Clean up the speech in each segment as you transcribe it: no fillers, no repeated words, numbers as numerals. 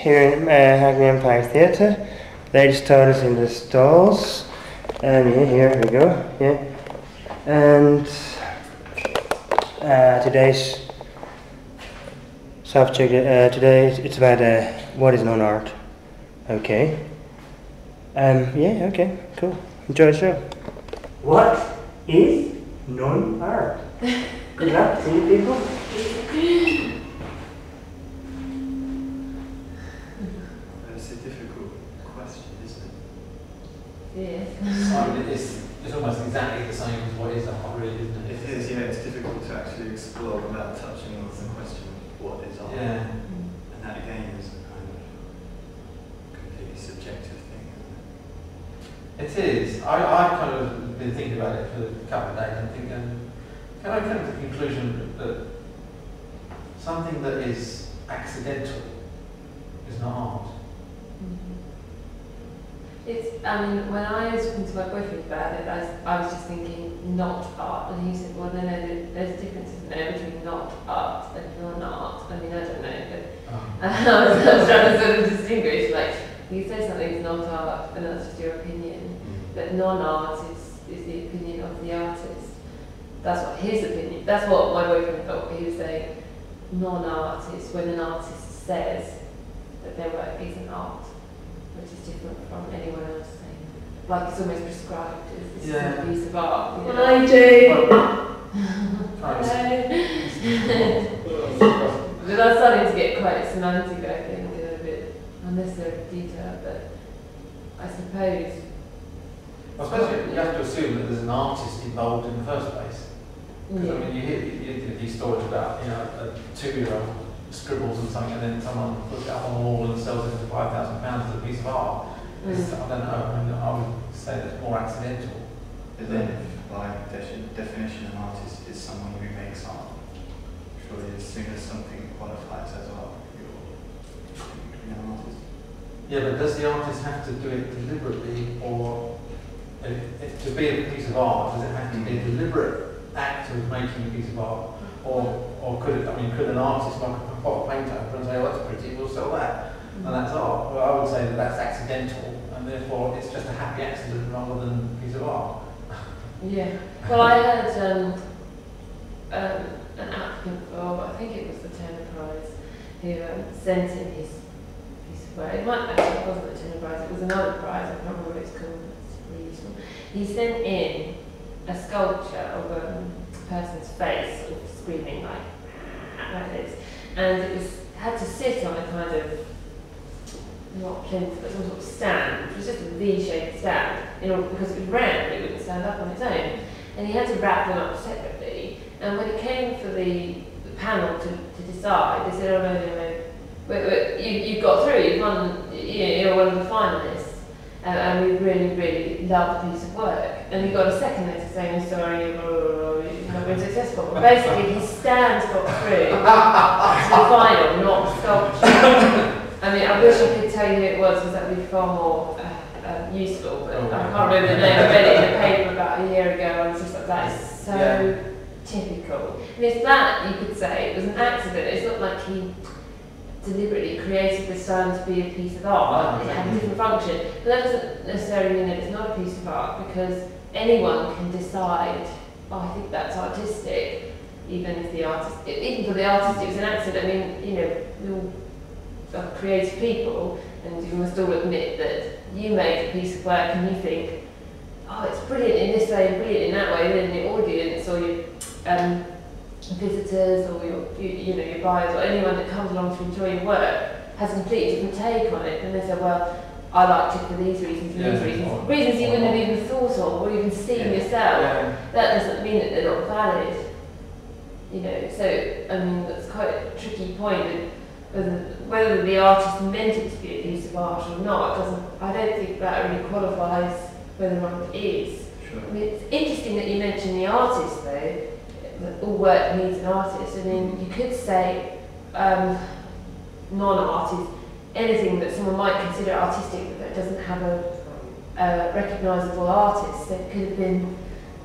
here in Hackney Empire Theatre. They just told us in the stalls. Yeah, here we go. Yeah, and today's subject. Today it's about what is non-art. Okay. Yeah. Okay. Cool. Enjoy the show. What is non-art? Good luck, see you people. It's a difficult question, isn't it? Yeah. It's almost exactly the same as what is art, really, isn't it? It is, yeah, it's difficult to actually explore without touching on the question of what is art. Yeah. And that again is a kind of completely subjective thing, isn't It is. I've kind of been thinking about it for a couple of days and thinking, can I come to the conclusion that something that is accidental is not art? It's, I mean, when I was talking to my boyfriend about it, I was just thinking not art, and he said, well, no, there's a difference, isn't there, between not art and non-art. I mean, I don't know, but I was trying to sort of distinguish, like, you say something's not art, and that's just your opinion, but non-art is the opinion of the artist. That's what his opinion, that's what my boyfriend thought. He was saying non-art is when an artist says that their work isn't art, which is different from anyone else saying, like it's almost prescribed as this is a piece of art. You know? Hi, Jane. But that's starting to get quite semantic, I think, and a bit unnecessary detail, but I suppose. I suppose you have to assume that there's an artist involved in the first place. Because I mean, you hear these stories about, you know, a 2-year-old scribbles and something, and then someone puts it up on the wall and sells it for £5,000 as a piece of art. I don't know. I mean, I would say that's more accidental. But then, by definition, an artist is someone who makes art. Surely, as soon as something qualifies as art, you're an artist. Yeah, but does the artist have to do it deliberately, or to be a piece of art, does it have to be a deliberate act of making a piece of art? Or could it, I mean, could an artist like a pot painter and say, oh, that's pretty, we'll sell that, and that's art? Well, I would say that that's accidental, and therefore it's just a happy accident rather than a piece of art. Yeah. Well, I had an applicant for, I think it was the Turner Prize, who sent in his piece of work. It wasn't the Turner Prize, it was another prize, I can't remember what it's called, it's really useful. He sent in a sculpture of a person's face, sort of screaming like this, and it had to sit on a kind of, not plinth, but some sort of stand. It was just a V-shaped stand, because it was round, it wouldn't stand up on its own. And he had to wrap them up separately. And when it came for the panel to decide, they said, oh no, you got through, you won, you're one of the finalists. And we really, really loved the piece of work. And he got a second letter saying, sorry, you've not been successful. But basically, his stand got through to the final, not the sculpture. I mean, I wish I could tell you who it was, because that would be far more useful. But I can't remember the name. I read it in a paper about a year ago, and I was just like, that is so typical. And it's that, you could say, it was an accident. It's not like he deliberately created the stand to be a piece of art. It had a different function. But that doesn't necessarily mean that it's not a piece of art, because anyone can decide, oh, I think that's artistic, even if the artist, even for the artist it was an accident. I mean, we all are creative people, and you must all admit that you make a piece of work and you think, oh, it's brilliant in this way and brilliant in that way, and then the audience or your visitors or your buyers or anyone that comes along to enjoy your work has a completely different take on it, and they say, well, I liked it for these reasons and these reasons you wouldn't have even thought of or even seen yourself. That doesn't mean that they're not valid. So I mean, that's quite a tricky point. Whether the artist meant it to be a piece of art or not, I don't think that really qualifies whether or not it is. Sure. I mean, it's interesting that you mentioned the artist, though. That all work needs an artist. I mean, you could say non-art is anything that someone might consider artistic but that doesn't have a recognisable artist. So it could have been,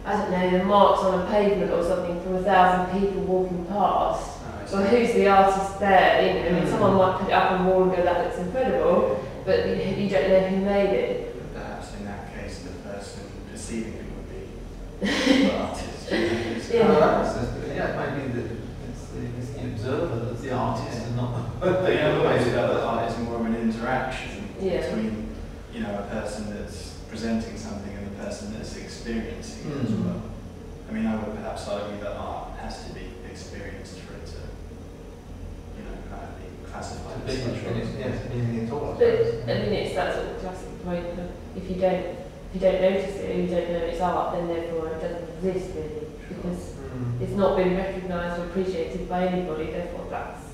I don't know, the marks on a pavement or something from 1,000 people walking past. well, who's the artist there? You know, I mean, someone might put it up on the wall and go, that looks incredible, but you don't know who made it. Perhaps in that case, the person perceiving it would be the artist. Maybe it's the observer that's the artist and not the The other way other. about the art is more of an interaction Yeah. between, you know, a person that's presenting something and the person that's experiencing it as Mm. well. I mean, I would perhaps argue that art has to be experienced for it to, you know, kind of be classified as such. Anything at all. But I mean, it's that sort of classic point of if you don't notice it, or you don't know it's art, then therefore it doesn't exist really, because it's not been recognised or appreciated by anybody. Therefore, that's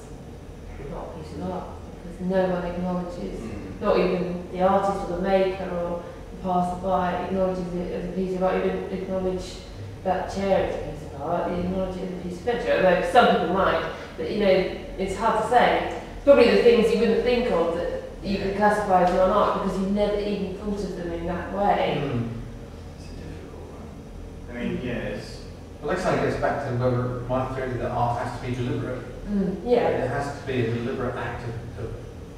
not a piece of art because no one acknowledges, not even the artist or the maker or the passerby acknowledges it as a piece of art. You don't acknowledge that chair as a piece of art. You acknowledge it as a piece of furniture. Although some people might, but you know, it's hard to say. Probably the things you wouldn't think of that you could classify as non-art because you've never even thought of them in that way. It's a difficult one. I mean, yeah, it's. Well, that kind of goes back to whether my theory that art has to be deliberate. Yeah. It has to be a deliberate act of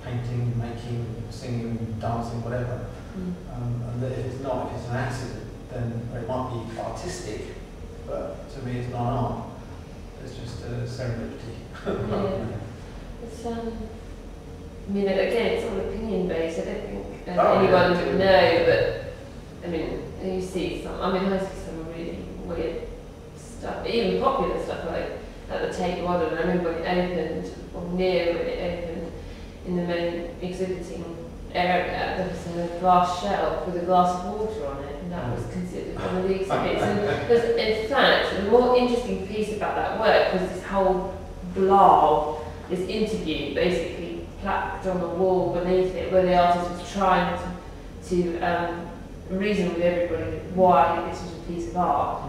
painting, making, singing, dancing, whatever. And that if it's not, if it's an accident, then it might be artistic, but to me it's not art. It's just a serendipity. Yeah. It's I mean, again, it's all opinion based. I don't think anyone would know, but I mean, you see some. I mean, I see some really weird stuff, even popular stuff like at the Tate Modern. I remember when it opened, or near when it opened, in the main exhibiting area, there was a glass shelf with a glass of water on it, and that was considered one of the exhibits. And in fact, the more interesting piece about that work was this whole blob, this interview, basically plaqued on the wall beneath it, where the artist was trying to reason with everybody why this was a piece of art.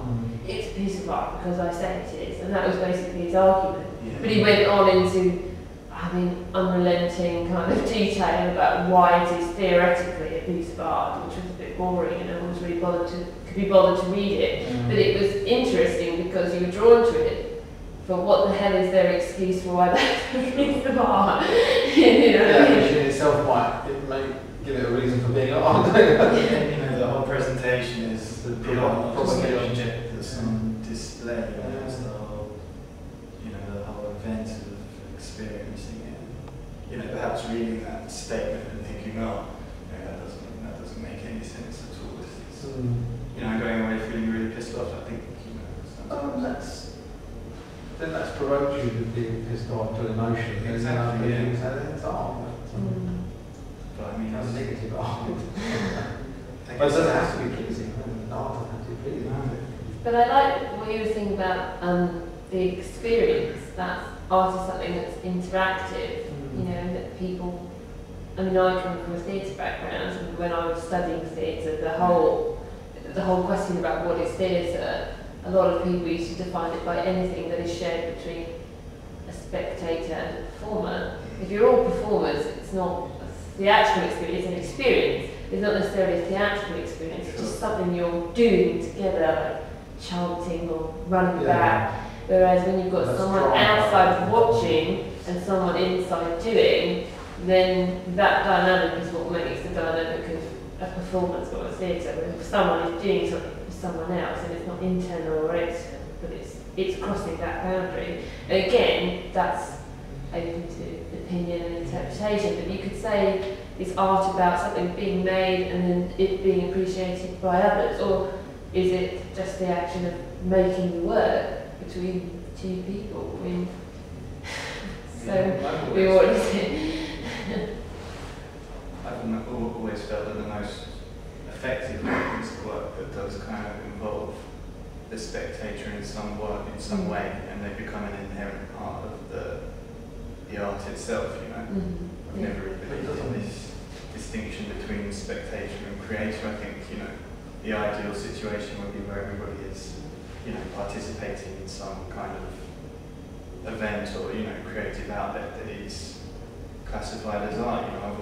It's a piece of art because I say it is, and that was basically his argument. Yeah. But he went on into, I mean, unrelenting kind of detail about why it is theoretically a piece of art, which was a bit boring, and no one was really could be bothered to read it. But it was interesting because you were drawn to it. But what the hell is their excuse for why that's a piece of art? You know what I mean? Which in itself it may give it a reason for being art. Yeah, you know, the whole presentation is the object that's on display. You know, it's the whole, you know, the whole event of experiencing it. You know, perhaps reading that statement and thinking, oh, you know, that doesn't make any sense at all. It's, you know, going away feeling really pissed off. I think, you know, Then that's provoked you to be pissed off to emotion. Exactly, yeah. It's art. But I mean, That's it's negative art. I But it guess doesn't have to be pleasing. Art doesn't have to be pleasing. But I like what you were saying about the experience, that art is something that's interactive, you know, and that people, I mean, I come from a theatre background, and when I was studying theatre, the whole question about what is theatre, a lot of people used to define it by anything that is shared between a spectator and a performer. If you're all performers, it's not a theatrical experience, it's an experience. It's not necessarily a theatrical experience, it's just something you're doing together, like chanting or running back. Whereas when you've got someone outside watching and someone inside doing, then that dynamic is what makes the dynamic of a performance or a theatre. Whereas if someone is doing something with someone else, and it's not internal or external, but it's crossing that boundary. And again, that's open to opinion and interpretation, but you could say it's art about something being made and then it being appreciated by others, or is it just the action of making the work between two people? I mean, so we already see. I've always felt that the most effective piece of work that does kind of involve the spectator in some way, and they become an inherent part of the art itself, you know. I've never really believed in this distinction between spectator and creator. I think, you know, the ideal situation would be where everybody is, you know, participating in some kind of event or, you know, creative outlet that is classified as art. You know,